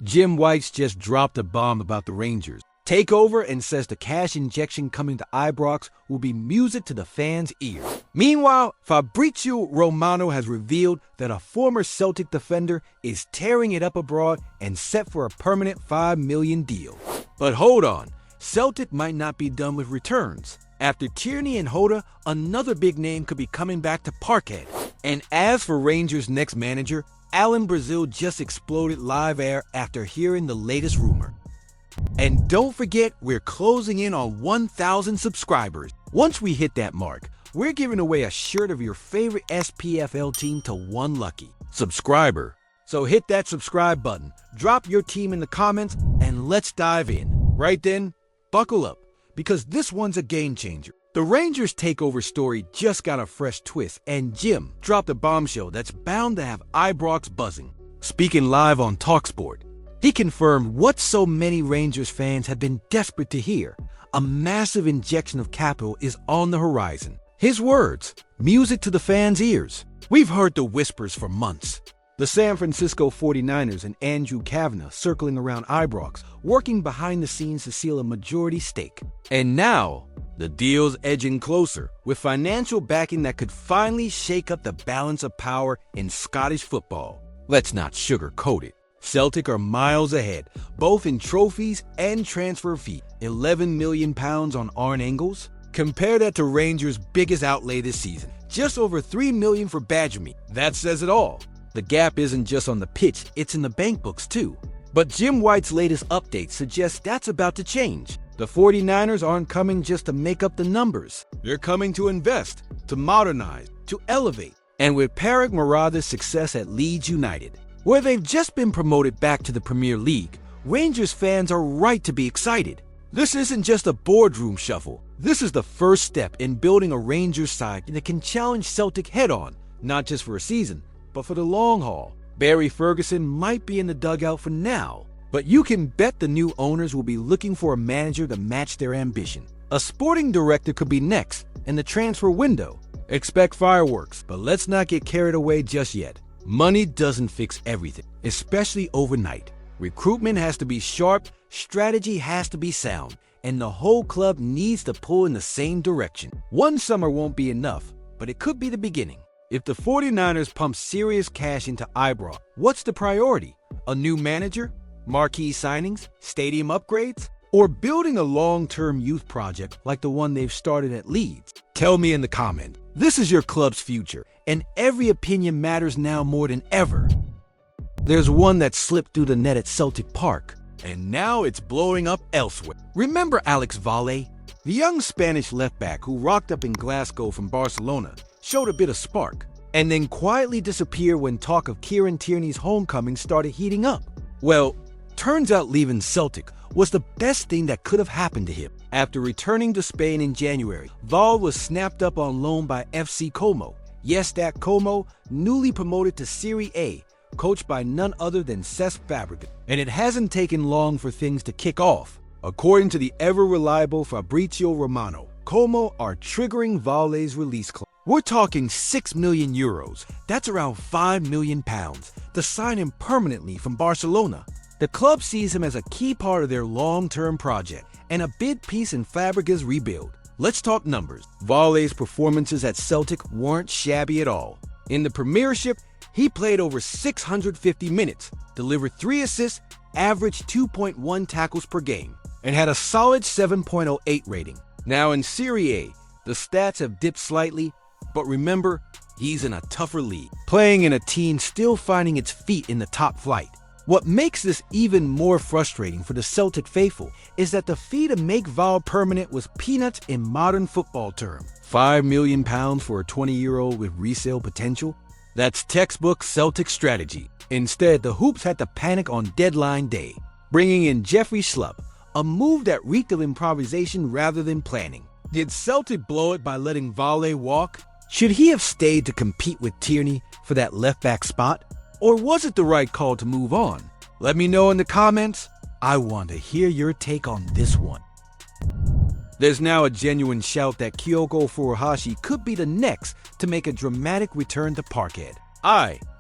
Jim White's just dropped a bomb about the Rangers. Takeover and says the cash injection coming to Ibrox will be music to the fans' ears. Meanwhile, Fabrizio Romano has revealed that a former Celtic defender is tearing it up abroad and set for a permanent $5 million deal. But hold on, Celtic might not be done with returns. After Tierney and Hoda, another big name could be coming back to Parkhead. And as for Rangers' next manager, Alan Brazil just exploded live air after hearing the latest rumor. And don't forget, we're closing in on 1,000 subscribers. Once we hit that mark, we're giving away a shirt of your favorite SPFL team to one lucky subscriber. So hit that subscribe button, drop your team in the comments, and let's dive in. Right then, buckle up, because this one's a game changer. The Rangers takeover story just got a fresh twist, and Jim dropped a bombshell that's bound to have Ibrox buzzing. Speaking live on talkSPORT, he confirmed what so many Rangers fans had been desperate to hear. A massive injection of capital is on the horizon. His words, music to the fans' ears. We've heard the whispers for months. The San Francisco 49ers and Andrew Kavanagh circling around Ibrox, working behind the scenes to seal a majority stake. And now, the deal's edging closer, with financial backing that could finally shake up the balance of power in Scottish football. Let's not sugarcoat it. Celtic are miles ahead, both in trophies and transfer fee. £11 million on Arne Engels? Compare that to Rangers' biggest outlay this season. Just over $3 million for Badger Meat. That says it all. The gap isn't just on the pitch, it's in the bank books too. But Jim White's latest update suggests that's about to change. The 49ers aren't coming just to make up the numbers. They're coming to invest, to modernize, to elevate. And with Patrick Morada's success at Leeds United, where they've just been promoted back to the Premier League, Rangers fans are right to be excited. This isn't just a boardroom shuffle. This is the first step in building a Rangers side that can challenge Celtic head-on, not just for a season, but for the long haul. Barry Ferguson might be in the dugout for now, but you can bet the new owners will be looking for a manager to match their ambition. A sporting director could be next in the transfer window. Expect fireworks, but let's not get carried away just yet. Money doesn't fix everything, especially overnight. Recruitment has to be sharp, strategy has to be sound, and the whole club needs to pull in the same direction. One summer won't be enough, but it could be the beginning. If the 49ers pump serious cash into Ibrox, what's the priority? A new manager? Marquee signings? Stadium upgrades? Or building a long-term youth project like the one they've started at Leeds? Tell me in the comments. This is your club's future, and every opinion matters now more than ever. There's one that slipped through the net at Celtic Park, and now it's blowing up elsewhere. Remember Alex Valle? The young Spanish left-back who rocked up in Glasgow from Barcelona showed a bit of spark, and then quietly disappeared when talk of Kieran Tierney's homecoming started heating up. Well, turns out leaving Celtic was the best thing that could have happened to him. After returning to Spain in January, Valle was snapped up on loan by FC Como. Yes, that Como, newly promoted to Serie A, coached by none other than Cesc Fabregas. And it hasn't taken long for things to kick off. According to the ever-reliable Fabrizio Romano, Como are triggering Valle's release clause. We're talking €6 million, that's around £5 million, to sign him permanently from Barcelona. The club sees him as a key part of their long-term project and a big piece in Fabregas' rebuild. Let's talk numbers. Valle's performances at Celtic weren't shabby at all. In the Premiership, he played over 650 minutes, delivered 3 assists, averaged 2.1 tackles per game, and had a solid 7.08 rating. Now in Serie A, the stats have dipped slightly, but remember, he's in a tougher league, playing in a team still finding its feet in the top flight. What makes this even more frustrating for the Celtic faithful is that the fee to make Valle permanent was peanuts in modern football terms. £5 million for a 20-year-old with resale potential? That's textbook Celtic strategy. Instead, the Hoops had to panic on deadline day, bringing in Jeffrey Schlupp, a move that reeked of improvisation rather than planning. Did Celtic blow it by letting Valle walk? Should he have stayed to compete with Tierney for that left-back spot? Or was it the right call to move on? Let me know in the comments. I want to hear your take on this one. There's now a genuine shout that Kyogo Furuhashi could be the next to make a dramatic return to Parkhead.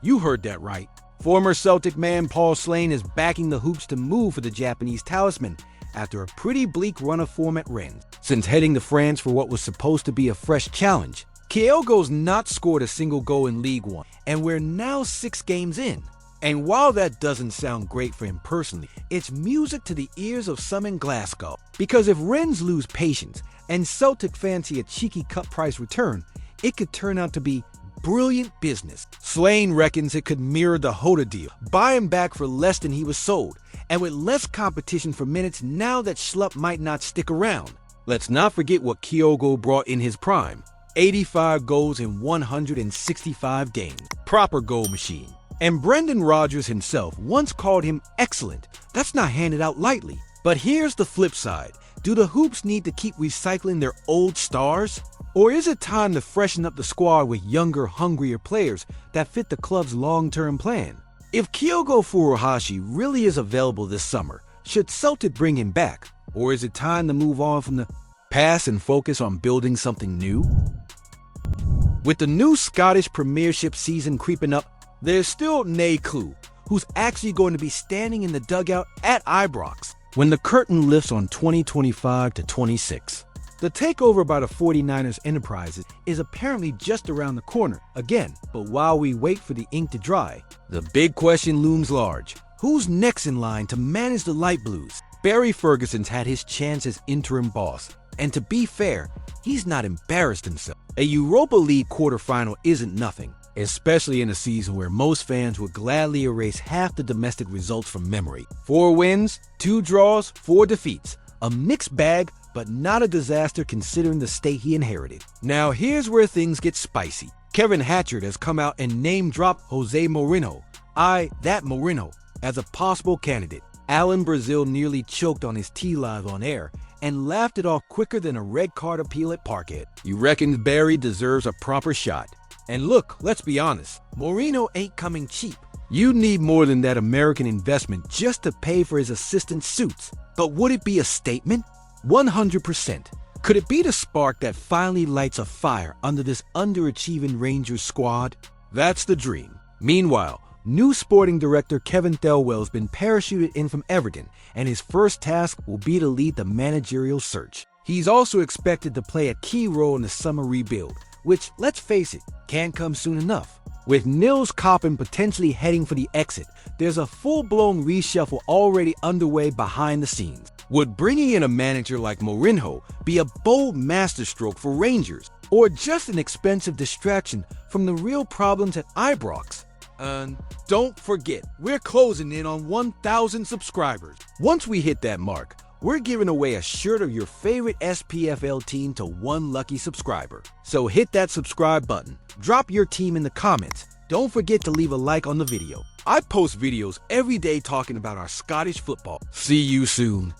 You heard that right. Former Celtic man Paul Slane is backing the Hoops to move for the Japanese talisman after a pretty bleak run of form at Rennes. Since heading to France for what was supposed to be a fresh challenge, Kyogo's not scored a single goal in League One, and we're now 6 games in. And while that doesn't sound great for him personally, it's music to the ears of some in Glasgow. Because if Rennes lose patience and Celtic fancy a cheeky cut price return, it could turn out to be brilliant business. Slane reckons it could mirror the Hoda deal, buy him back for less than he was sold, and with less competition for minutes now that Schlupp might not stick around. Let's not forget what Kyogo brought in his prime. 85 goals in 165 games. Proper goal machine. And Brendan Rodgers himself once called him excellent. That's not handed out lightly. But here's the flip side. Do the Hoops need to keep recycling their old stars? Or is it time to freshen up the squad with younger, hungrier players that fit the club's long-term plan? If Kyogo Furuhashi really is available this summer, should Celtic bring him back? Or is it time to move on from the past and focus on building something new? With the new Scottish Premiership season creeping up, there's still nae clue who's actually going to be standing in the dugout at Ibrox when the curtain lifts on 2025-26. The takeover by the 49ers Enterprises is apparently just around the corner again, but while we wait for the ink to dry, the big question looms large. Who's next in line to manage the Light Blues? Barry Ferguson's had his chance as interim boss, and to be fair, he's not embarrassed himself. A Europa League quarterfinal isn't nothing, especially in a season where most fans would gladly erase half the domestic results from memory. 4 wins, 2 draws, 4 defeats. A mixed bag, but not a disaster considering the state he inherited. Now here's where things get spicy. Kevin Hatchard has come out and name-dropped Jose Mourinho, that Mourinho, as a possible candidate. Alan Brazil nearly choked on his tea live on air and laughed it off quicker than a red card appeal at Parkhead. You reckon Barry deserves a proper shot? And look, let's be honest, Mourinho ain't coming cheap. You need more than that American investment just to pay for his assistant suits. But would it be a statement? 100%. Could it be the spark that finally lights a fire under this underachieving Rangers squad? That's the dream. Meanwhile, new sporting director Kevin Thelwell's been parachuted in from Everton, and his first task will be to lead the managerial search. He's also expected to play a key role in the summer rebuild, which, let's face it, can't come soon enough. With Nils Koppen potentially heading for the exit, there's a full-blown reshuffle already underway behind the scenes. Would bringing in a manager like Mourinho be a bold masterstroke for Rangers, or just an expensive distraction from the real problems at Ibrox? And don't forget, we're closing in on 1,000 subscribers. Once we hit that mark, we're giving away a shirt of your favorite SPFL team to 1 lucky subscriber. So hit that subscribe button, drop your team in the comments. Don't forget to leave a like on the video. I post videos every day talking about our Scottish football. See you soon.